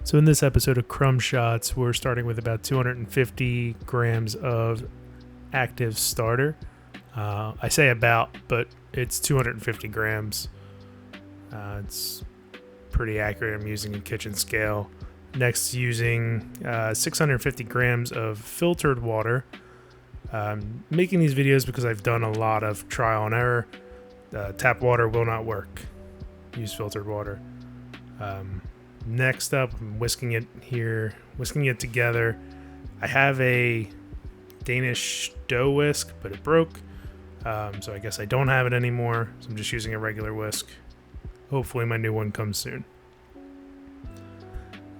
So in this episode of Crumbshots, we're starting with about 250 grams of active starter. I say about, but it's 250 grams. It's pretty accurate. I'm using a kitchen scale. Next, using 650 grams of filtered water. Making these videos because I've done a lot of trial and error. Tap water will not work. Use filtered water. Next up, I'm whisking it together. I have a Danish dough whisk, but it broke. So I guess I don't have it anymore. So I'm just using a regular whisk. Hopefully my new one comes soon.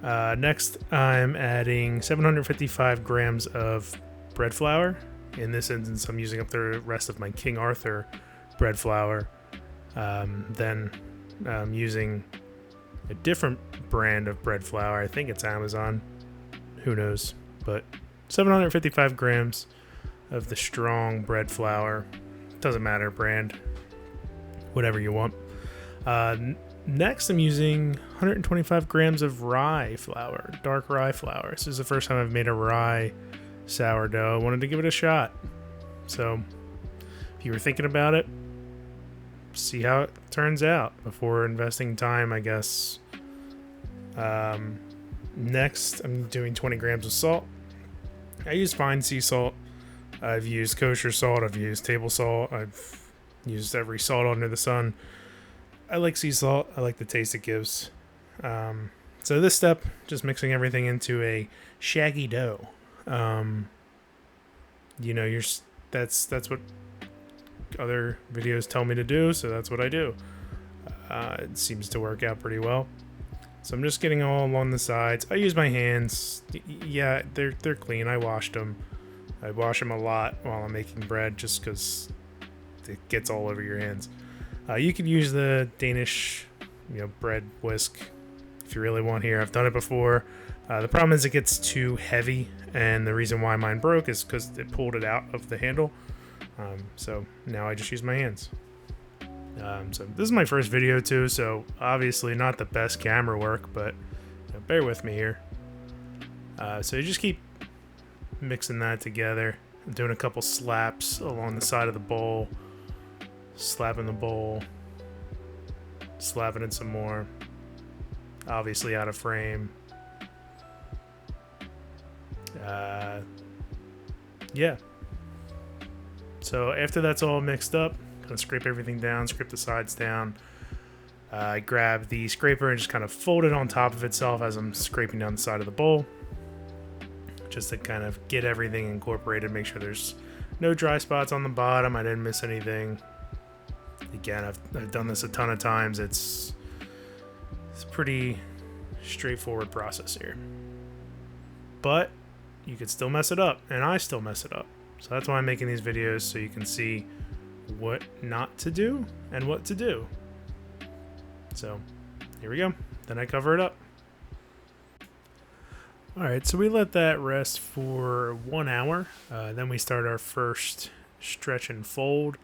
Next, I'm adding 755 grams of bread flour. In this instance, I'm using up the rest of my King Arthur bread flour. Then I'm using a different brand of bread flour. I think it's Amazon. Who knows? But 755 grams of the strong bread flour. Doesn't matter, brand. Whatever you want. Next, I'm using 125 grams of rye flour, dark rye flour. This is the first time I've made a rye sourdough. I wanted to give it a shot. So, if you were thinking about it, see how it turns out before investing time, I guess. Next, I'm doing 20 grams of salt. I use fine sea salt. I've used kosher salt. I've used table salt. I've used every salt under the sun. I like sea salt. I like the taste it gives. So this step, just mixing everything into a shaggy dough. That's what other videos tell me to do, so that's what I do. It seems to work out pretty well. So I'm just getting all along the sides. I use my hands. Yeah, they're clean. I washed them. I wash them a lot while I'm making bread just because it gets all over your hands. You could use the Danish, bread whisk if you really want here. I've done it before. The problem is it gets too heavy, and the reason why mine broke is because it pulled it out of the handle. So now I just use my hands. So this is my first video too, so obviously not the best camera work, but bear with me here. So you just keep mixing that together. I'm doing a couple slaps along the side of the bowl. Slapping the bowl, slapping it some more, obviously out of frame. Yeah. So after that's all mixed up, kind of scrape everything down, scrape the sides down. I grab the scraper and just kind of fold it on top of itself as I'm scraping down the side of the bowl, just to kind of get everything incorporated, make sure there's no dry spots on the bottom. I didn't miss anything. Again, I've done this a ton of times. It's a pretty straightforward process here. But you could still mess it up, and I still mess it up. So that's why I'm making these videos, so you can see what not to do and what to do. So here we go. Then I cover it up. Alright, so we let that rest for 1 hour. Then we start our first stretch and fold.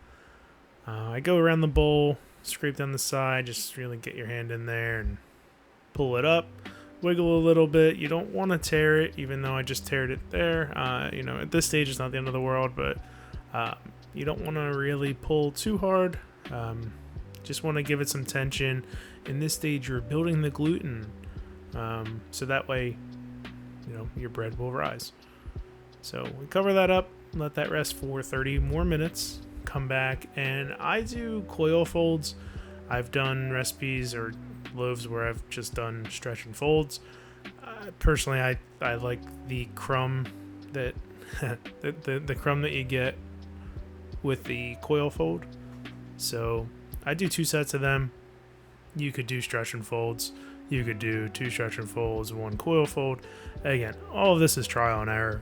I go around the bowl, scrape down the side, just really get your hand in there and pull it up, wiggle a little bit. You don't want to tear it, even though I just teared it there. At this stage it's not the end of the world, but you don't want to really pull too hard. Just want to give it some tension. In this stage you're building the gluten, so that way your bread will rise. So we cover that up, let that rest for 30 more minutes. Come back, and I do coil folds. I've done recipes or loaves where I've just done stretch and folds. Personally, I like the crumb that the crumb that you get with the coil fold. So I do 2 sets of them. You could do stretch and folds. You could do 2 stretch and folds, 1 coil fold. Again, all of this is trial and error.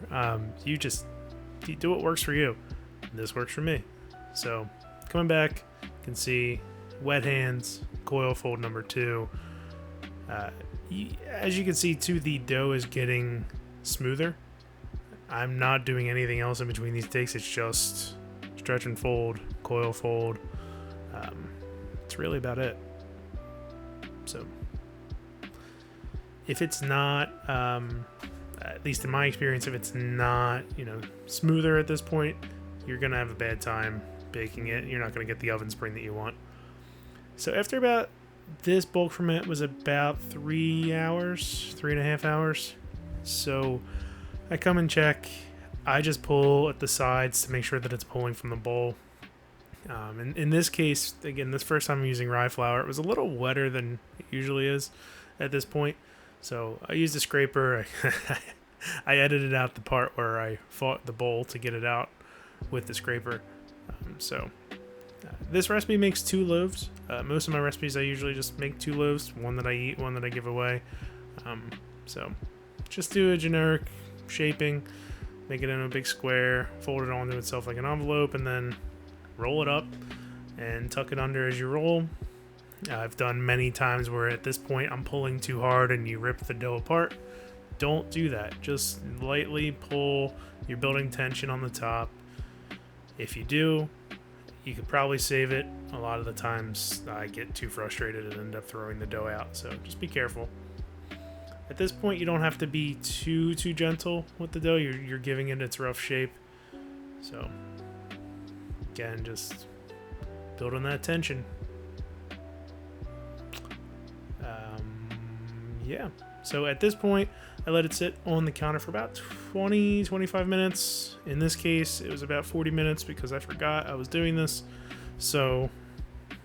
You do what works for you. This works for me. So coming back, you can see wet hands, coil fold number 2. As you can see too, the dough is getting smoother. I'm not doing anything else in between these takes. It's just stretch and fold, coil fold. It's really about it. So If it's not, at least in my experience, if it's not, smoother at this point, you're going to have a bad time baking it. You're not going to get the oven spring that you want. So after about, this bulk ferment was about 3.5 hours. So I come and check. I just pull at the sides to make sure that it's pulling from the bowl. In this case, again, this first time I'm using rye flour, it was a little wetter than it usually is at this point. So I used a scraper. I edited out the part where I fought the bowl to get it out with the scraper. This recipe makes 2 loaves. Most of my recipes I usually just make 2 loaves, one that I eat, one that I give away. So just do a generic shaping, make it into a big square, fold it onto itself like an envelope, and then roll it up and tuck it under as you roll. I've done many times where at this point I'm pulling too hard and you rip the dough apart. Don't do that. Just lightly pull. You're building tension on the top. If you do, you could probably save it. A lot of the times I get too frustrated and end up throwing the dough out, so just be careful. At this point, you don't have to be too gentle with the dough. You're giving it its rough shape. So again, just build on that tension. Yeah. So at this point, I let it sit on the counter for about 20-25 minutes. In this case, it was about 40 minutes because I forgot I was doing this. So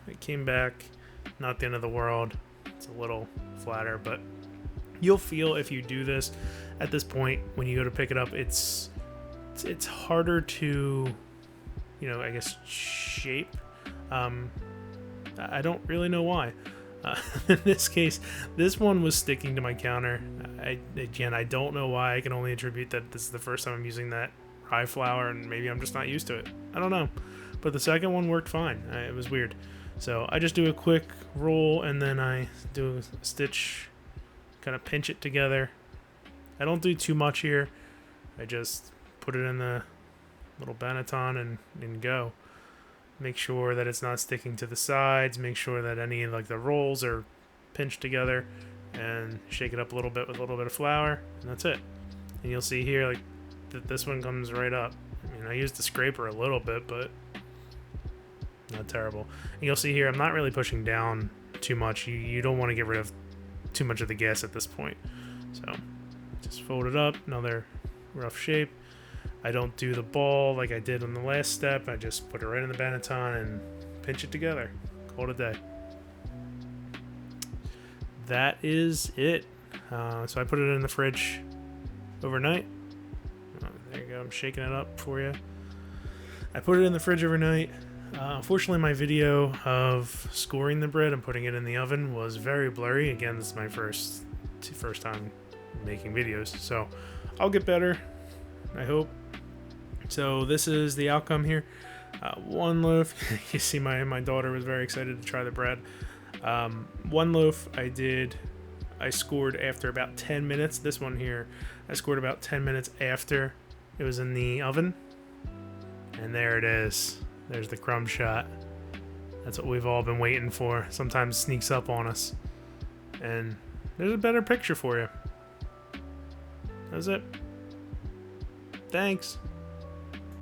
it came back. Not the end of the world. It's a little flatter, but you'll feel if you do this at this point when you go to pick it up, it's harder to, I guess, shape. I don't really know why. In this case, this one was sticking to my counter. I don't know why. I can only attribute that this is the first time I'm using that rye flour, and maybe I'm just not used to it. I don't know. But the second one worked fine. It was weird. So I just do a quick roll, and then I do a stitch, kind of pinch it together. I don't do too much here. I just put it in the little banneton and go. Make sure that it's not sticking to the sides. Make sure that any of the rolls are pinched together, and shake it up a little bit with a little bit of flour, and that's it. And you'll see here that this one comes right up. I used the scraper a little bit, but not terrible. And you'll see here I'm not really pushing down too much. You don't want to get rid of too much of the gas at this point. So just fold it up, another rough shape. I don't do the ball like I did on the last step. I just put it right in the banneton and pinch it together. Call it a day. That is it. So I put it in the fridge overnight. There you go. I'm shaking it up for you. I put it in the fridge overnight. Unfortunately, my video of scoring the bread and putting it in the oven was very blurry. Again, this is my first time making videos, so I'll get better, I hope. So this is the outcome here. 1 loaf. You see my daughter was very excited to try the bread. 1 loaf I scored after about 10 minutes. This one here, I scored about 10 minutes after it was in the oven. And there it is. There's the crumb shot. That's what we've all been waiting for. Sometimes sneaks up on us. And there's a better picture for you. That's it. Thanks.